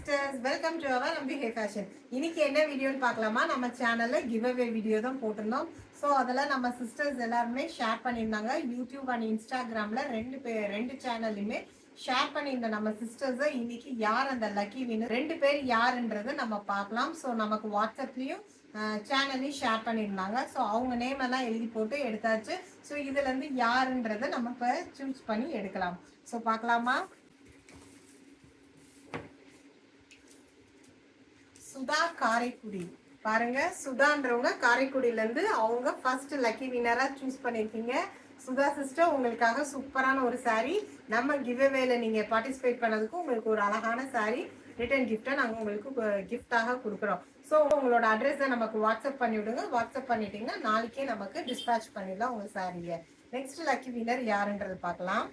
Sisters, welcome to our Nambikkai fashion. இன்னைக்கு என்ன வீடியோன்னு பார்க்கலாமா? நம்ம சேனல்ல கிவ் அவே வீடியோ தான் போட்டிருந்தோம். ஸோ அதில் நம்ம சிஸ்டர்ஸ் எல்லாருமே ஷேர் பண்ணியிருந்தாங்க. யூடியூப் அண்ட் இன்ஸ்டாகிராமில் ரெண்டு சேனல்லையுமே ஷேர் பண்ணியிருந்த நம்ம சிஸ்டர்ஸை இன்னைக்கு யார் அந்த லக்கி வினர், 2 பேர் யாருன்றது நம்ம பார்க்கலாம். ஸோ நமக்கு வாட்ஸ்அப்லேயும் சேனல்லையும் ஷேர் பண்ணியிருந்தாங்க. ஸோ அவங்க நேம் எல்லாம் எழுதி போட்டு எடுத்தாச்சு. ஸோ இதுலேருந்து யாருன்றதை நம்ம இப்போ சூஸ் பண்ணி எடுக்கலாம். ஸோ பார்க்கலாமா? சுதா காரைக்குடி. பாருங்க, சுதான்றவங்க காரைக்குடியில இருந்து அவங்க ஃபர்ஸ்ட் லக்கி வினரா சூஸ் பண்ணிருக்கீங்க. சுதா சிஸ்டர், உங்களுக்காக சூப்பரான ஒரு சாரி நம்ம கிவ் அவேல நீங்க பார்ட்டிசிபேட் பண்ணதுக்கு உங்களுக்கு ஒரு அழகான சாரி ரிட்டர்ன் கிஃப்டை நாங்கள் உங்களுக்கு கிஃப்டாக கொடுக்குறோம். ஸோ உங்களோட அட்ரஸை நமக்கு வாட்ஸ்அப் பண்ணி விடுங்க. வாட்ஸ்அப் பண்ணிட்டீங்கன்னா நாளைக்கே நமக்கு டிஸ்பேச் பண்ணிடலாம் உங்க சாரியை. நெக்ஸ்ட் லக்கி வினர் யாருன்றது பார்க்கலாம்.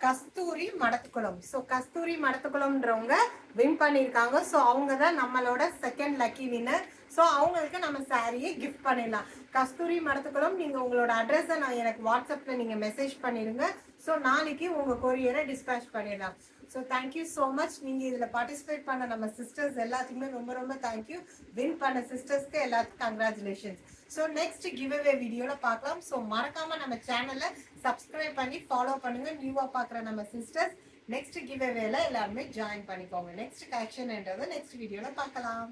கஸ்தூரி மடத்துக்குளம். ஸோ கஸ்தூரி மடத்துக்குளம்ன்றவங்க வின் பண்ணியிருக்காங்க. ஸோ அவங்க தான் நம்மளோட செகண்ட் லக்கி வின்னர். ஸோ அவங்களுக்கு நம்ம சாரியை கிஃப்ட் பண்ணிடலாம். கஸ்தூரி மடத்துக்குளம், நீங்கள் உங்களோட அட்ரஸை எனக்கு வாட்ஸ்அப்பில் நீங்கள் மெசேஜ் பண்ணிடுங்க. ஸோ நாளைக்கு உங்கள் கொரியரை டிஸ்பேச் பண்ணிடலாம். So thank you so much. நீங்கள் இதில் பார்ட்டிசிபேட் பண்ண நம்ம சிஸ்டர்ஸ் எல்லாத்துக்குமே ரொம்ப ரொம்ப தேங்க்யூ. வின் பண்ண சிஸ்டர்ஸ்க்கு எல்லாத்துக்கும் congratulations. So next give away வீடியோவில் பார்க்கலாம். ஸோ மறக்காமல் நம்ம சேனலை சப்ஸ்கிரைப் பண்ணி ஃபாலோ பண்ணுங்கள். நியூவாக பார்க்குற நம்ம சிஸ்டர்ஸ் நெக்ஸ்ட் கிவ் அவேல எல்லாருமே ஜாயின் பண்ணிக்கோங்க. நெக்ஸ்ட் கலெக்ஷன்ன்றது நெக்ஸ்ட் வீடியோவில் பார்க்கலாம்.